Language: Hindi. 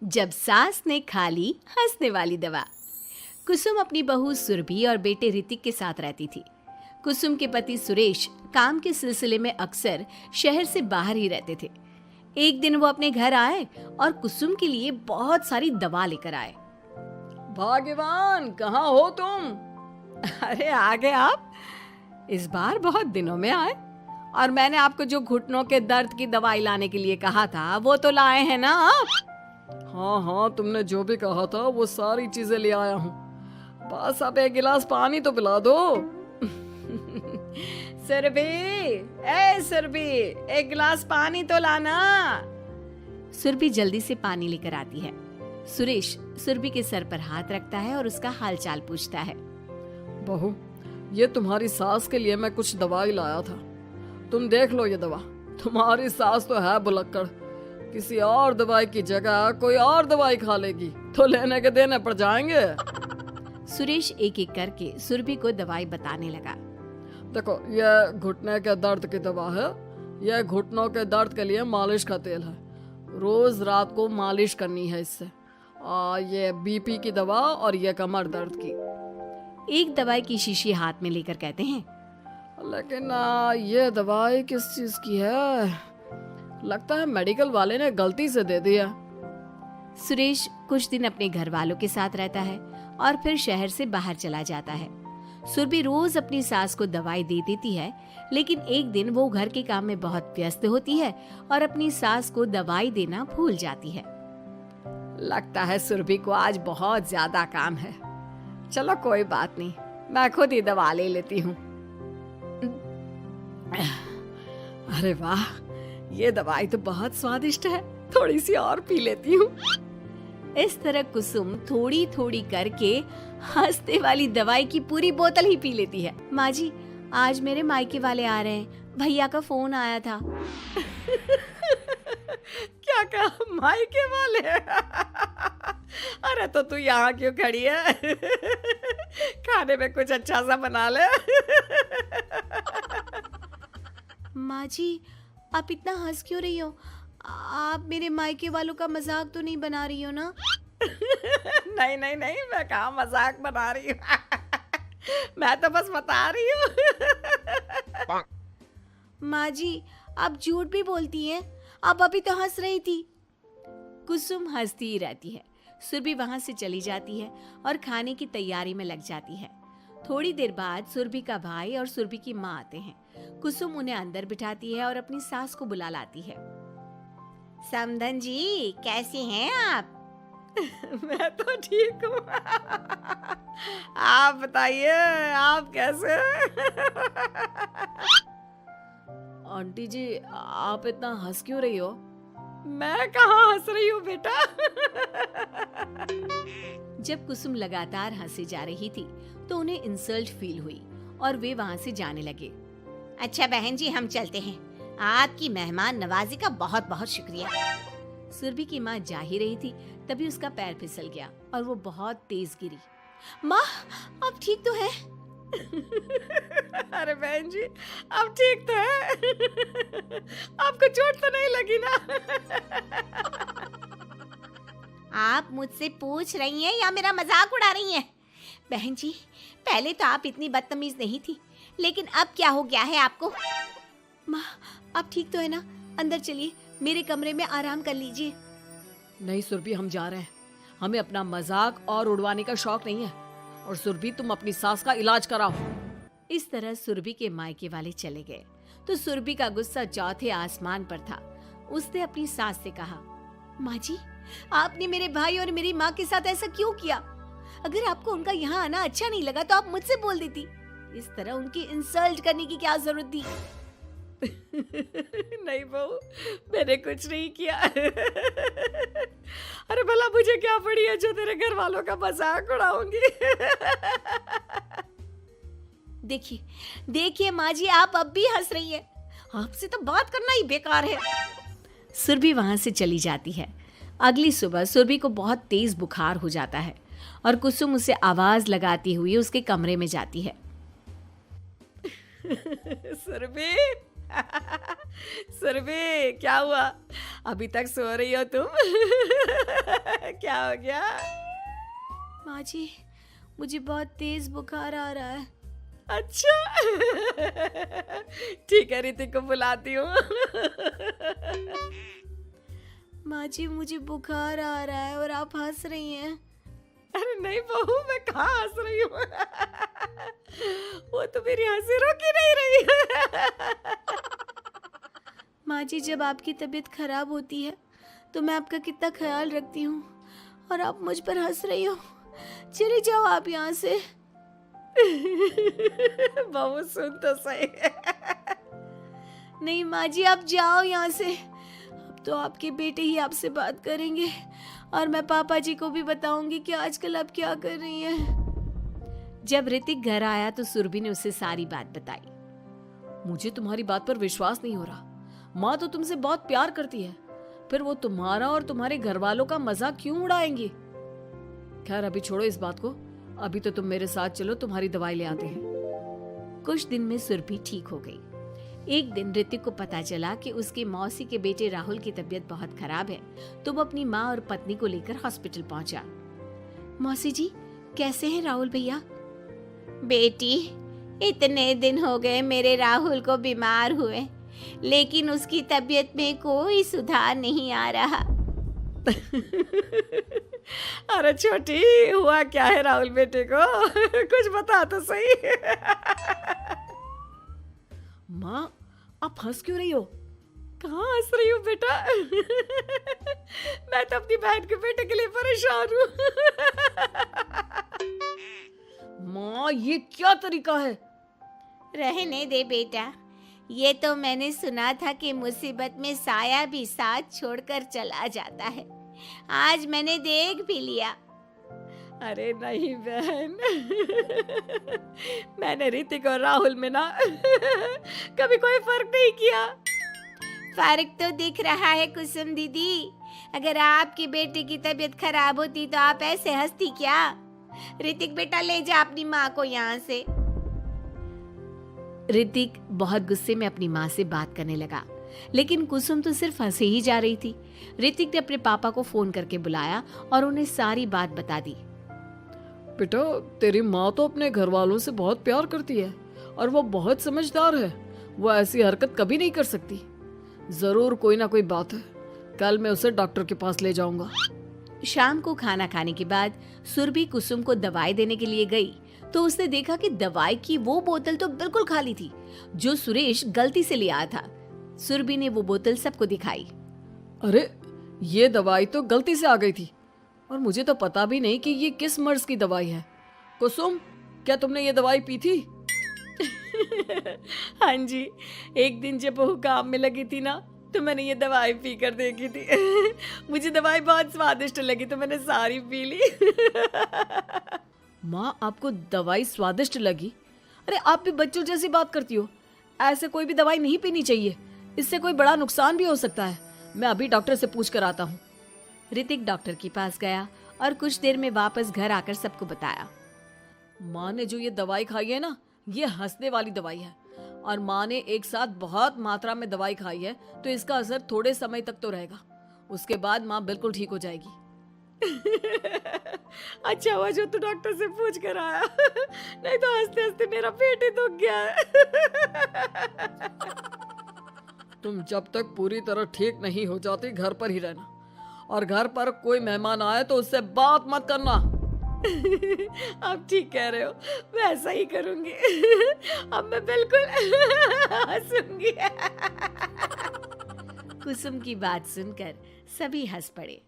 जब सास ने खा ली हंसने वाली दवा। कुसुम अपनी बहू सुरभि और बेटे ऋतिक के साथ रहती थी। कुसुम के पति सुरेश काम के सिलसिले में अक्सर शहर से बाहर ही रहते थे। एक दिन वो अपने घर आए और कुसुम के लिए बहुत सारी दवा लेकर आए। भाग्यवान, कहाँ हो तुम? अरे आ गए आप। इस बार बहुत दिनों में आए और मैंने आपको जो घुटनों के दर्द की दवाई लाने के लिए कहा था वो तो लाए हैं ना आप? हाँ, तुमने जो भी कहा था वो सारी चीजें ले आया हूँ। बस अब एक गिलास पानी तो पिला दो। सुरभि, एक गिलास पानी तो लाना। सुरभि जल्दी से पानी लेकर आती है। सुरेश सुरभि के सर पर हाथ रखता है और उसका हालचाल पूछता है। बहू, ये तुम्हारी सास के लिए मैं कुछ दवाई लाया था। तुम देख लो ये दवा। तुम्हारी सास तो है बुलक्कड़, किसी और दवाई की जगह कोई और दवाई खा लेगी तो लेने के देने पड़ जाएंगे। सुरेश एक एक करके सुरभि को दवाई बताने लगा। देखो, ये घुटने के दर्द की दवा है। यह घुटनों के दर्द के लिए मालिश का तेल है। रोज रात को मालिश करनी है इससे। ये बीपी की दवा और ये कमर दर्द की। एक दवाई की शीशी हाथ में लेकर कहते हैं, लेकिन ये दवाई किस चीज की है? लगता है मेडिकल वाले ने गलती से दे दिया। सुरेश कुछ दिन अपने घर वालों के साथ रहता है और फिर शहर से बाहर चला जाता है। सुरभि रोज अपनी सास को दवाई दे देती है, लेकिन एक दिन वो घर के काम में बहुत व्यस्त होती है और अपनी सास को दवाई देना भूल जाती है। लगता है सुरभि को आज बहुत ज्यादा काम है। चलो कोई बात नहीं, मैं खुद ही दवा ले लेती हूँ। अरे वाह, ये दवाई तो बहुत स्वादिष्ट है, थोड़ी सी और पी लेती हूँ। इस तरह कुसुम थोड़ी थोड़ी करके हंसने वाली दवाई की पूरी बोतल ही पी लेती है। माँ जी, आज मेरे मायके वाले आ रहे हैं, भैया का फोन आया था। क्या कहा, मायके वाले? अरे तो तू यहाँ क्यों खड़ी है? खाने में कुछ अच्छा सा बना ले। माँ जी, आप इतना हंस क्यों रही हो? आप मेरे मायके वालों का मजाक तो नहीं बना रही हो ना? नहीं, मैं कहाँ मजाक बना रही हूँ। मैं तो बस बता रही हूँ। माँ जी, आप झूठ भी बोलती हैं। आप अभी तो हंस रही थी। कुसुम हंसती ही रहती है। सुरभि वहां से चली जाती है और खाने की तैयारी में लग जाती है। थोड़ी देर बाद सुरभि का भाई और सुरभि की माँ आते हैं। कुसुम उन्हें अंदर बिठाती है और अपनी सास को बुला लाती है। समधन जी, कैसी हैं आप? मैं तो ठीक हूँ। आप बताइए, आप कैसे? आंटी जी, आप इतना हंस क्यों रही हो? मैं कहाँ हंस रही हूँ बेटा। जब कुसुम लगातार हंसी जा रही थी तो उन्हें इंसल्ट फील हुई और वे वहाँ से जाने लगे। अच्छा बहन जी, हम चलते हैं। आपकी मेहमान नवाजी का बहुत बहुत शुक्रिया। सुरभि की माँ जा ही रही थी, तभी उसका पैर फिसल गया और वो बहुत तेज गिरी। माँ, आप ठीक तो हैं? अरे बहन जी, आप ठीक तो हैं? आपको चोट तो नहीं लगी ना? आप मुझसे पूछ रही हैं या मेरा मजाक उड़ा रही हैं? बहन जी, पहले तो आप इतनी बदतमीज नहीं थी, लेकिन अब क्या हो गया है आपको? माँ, आप ठीक तो है ना? अंदर चलिए, मेरे कमरे में आराम कर लीजिए। नहीं सुरभि, हम जा रहे हैं। हमें अपना मजाक और उड़वाने का शौक नहीं है। और सुरभि, तुम अपनी सास का इलाज कराओ। इस तरह सुरभि के मायके वाले चले गए तो सुरभि का गुस्सा चौथे आसमान पर था। उसने अपनी सास से कहा, माँ जी, आपने मेरे भाई और मेरी माँ के साथ ऐसा क्यों किया? अगर आपको उनका यहाँ आना अच्छा नहीं लगा तो आप मुझसे बोल देती। इस तरह उनकी इंसल्ट करने की क्या जरूरत थी? नहीं बहू, मैंने कुछ नहीं किया। अरे भला मुझे क्या पड़ी है जो तेरे घर वालों का मजाक उड़ाऊंगी? देखिए माँ जी, आप अब भी हंस रही हैं। आपसे तो बात करना ही बेकार है। सुरभि वहां से चली जाती है। अगली सुबह सुरभि को बहुत तेज बुखार हो जाता है और कुसुम उसे आवाज लगाती हुई उसके कमरे में जाती है। सुरभि, सुरभि, क्या हुआ? अभी तक सो रही हो तुम? क्या हो गया? माँ जी, मुझे बहुत तेज बुखार आ रहा है। अच्छा। ठीक है, ऋतिक को बुलाती हूँ। माँ जी, मुझे बुखार आ रहा है और आप हंस रही हैं। अरे नहीं बहू, मैं कहाँ हंस रही हूँ। वो तो मेरी हंसी रोक ही नहीं रही है। माँ जी, जब आपकी तबीयत खराब होती है तो मैं आपका कितना ख्याल रखती हूँ और आप मुझ पर हंस रही हो। चले जाओ आप यहाँ से। बहू सुन तो सही। नहीं माँ जी, आप जाओ यहाँ से। अब तो आपके बेटे ही आपसे बात करेंगे और मैं पापा जी को भी बताऊंगी कि आजकल आप क्या कर रही हैं। जब ऋतिक घर आया तो सुरभि ने उसे सारी बात बताई। मुझे तुम्हारी बात पर विश्वास नहीं हो रहा। माँ तो तुमसे बहुत प्यार करती है, फिर वो तुम्हारा और तुम्हारे घर वालों का मजाक क्यों उड़ाएंगी? खैर अभी छोड़ो इस बात को, अभी तो तुम मेरे साथ चलो, तुम्हारी दवाई ले आते हैं। कुछ दिन में सुरभि ठीक हो गई। एक दिन ऋतिक को पता चला कि उसके मौसी के बेटे राहुल की तबीयत बहुत खराब है, तो वो अपनी माँ और पत्नी को लेकर हॉस्पिटल पहुंचा। मौसी जी, कैसे हैं राहुल भैया? बेटी, इतने दिन हो गए मेरे राहुल को बीमार हुए, लेकिन उसकी तबीयत में कोई सुधार नहीं आ रहा। अरे छोटी, हुआ क्या है राहुल बेटे को? कुछ बता तो सही। माँ, आप हंस क्यों रही हो? कहाँ हंस रही हूँ बेटा? मैं तो अपनी बहन के बेटे के लिए परेशान हूँ। माँ, ये क्या तरीका है? रहने दे बेटा, ये तो मैंने सुना था कि मुसीबत में साया भी साथ छोड़कर चला जाता है। आज मैंने देख भी लिया। अरे नहीं बहन, मैंने ऋतिक और राहुल में ना कभी कोई फर्क नहीं किया। फर्क तो दिख रहा है कुसुम दीदी। अगर आपके बेटे की तबीयत खराब होती तो आप ऐसे हंसती क्या? ऋतिक बेटा, ले जा अपनी माँ को यहाँ से। ऋतिक बहुत गुस्से में अपनी माँ से बात करने लगा, लेकिन कुसुम तो सिर्फ हंसे ही जा रही थी। ऋतिक ने अपने पापा को फोन करके बुलाया और उन्हें सारी बात बता दी। बेटा, तेरी माँ तो अपने घर वालों से बहुत प्यार करती है और वो बहुत समझदार है। वो ऐसी हरकत कभी नहीं कर सकती। जरूर कोई ना कोई बात है। कल मैं उसे डॉक्टर के पास ले जाऊंगा। शाम को खाना खाने के बाद सुरभि कुसुम को दवाई देने के लिए गई तो उसने देखा कि दवाई की वो बोतल तो बिल्कुल खाली थी जो सुरेश गलती से ले आया था। सुरभि ने वो बोतल सबको दिखाई। अरे, ये दवाई तो गलती से आ गई थी और मुझे तो पता भी नहीं कि ये किस मर्ज की दवाई है। कुसुम, क्या तुमने ये दवाई पी थी? हाँ जी, एक दिन जब वो काम में लगी थी ना, तो मैंने ये दवाई पी कर देखी थी। मुझे दवाई बहुत स्वादिष्ट लगी तो मैंने सारी पी ली। माँ, आपको दवाई स्वादिष्ट लगी? अरे आप भी बच्चों जैसी बात करती हो। ऐसे कोई भी दवाई नहीं पीनी चाहिए, इससे कोई बड़ा नुकसान भी हो सकता है। मैं अभी डॉक्टर से पूछ कर आता हूँ। ऋतिक डॉक्टर के पास गया और कुछ देर में वापस घर आकर सबको बताया। माँ ने जो ये दवाई खाई है ना, ये हंसने वाली दवाई है और माँ ने एक साथ बहुत मात्रा में दवाई खाई है, तो इसका असर थोड़े समय तक तो रहेगा। उसके बाद माँ बिल्कुल ठीक हो जाएगी। अच्छा हुआ जो तू डॉक्टर से पूछ कर आया, नहीं तो हंसते हंसते मेरा पेट ही दुख गया है। तुम जब तक पूरी तरह ठीक नहीं हो जाती घर पर ही रहना, और घर पर कोई मेहमान आए तो उससे बात मत करना। आप ठीक कह रहे हो, मैं ऐसा ही करूंगी। अब मैं बिल्कुल हंसूंगी। कुसुम की बात सुनकर सभी हंस पड़े।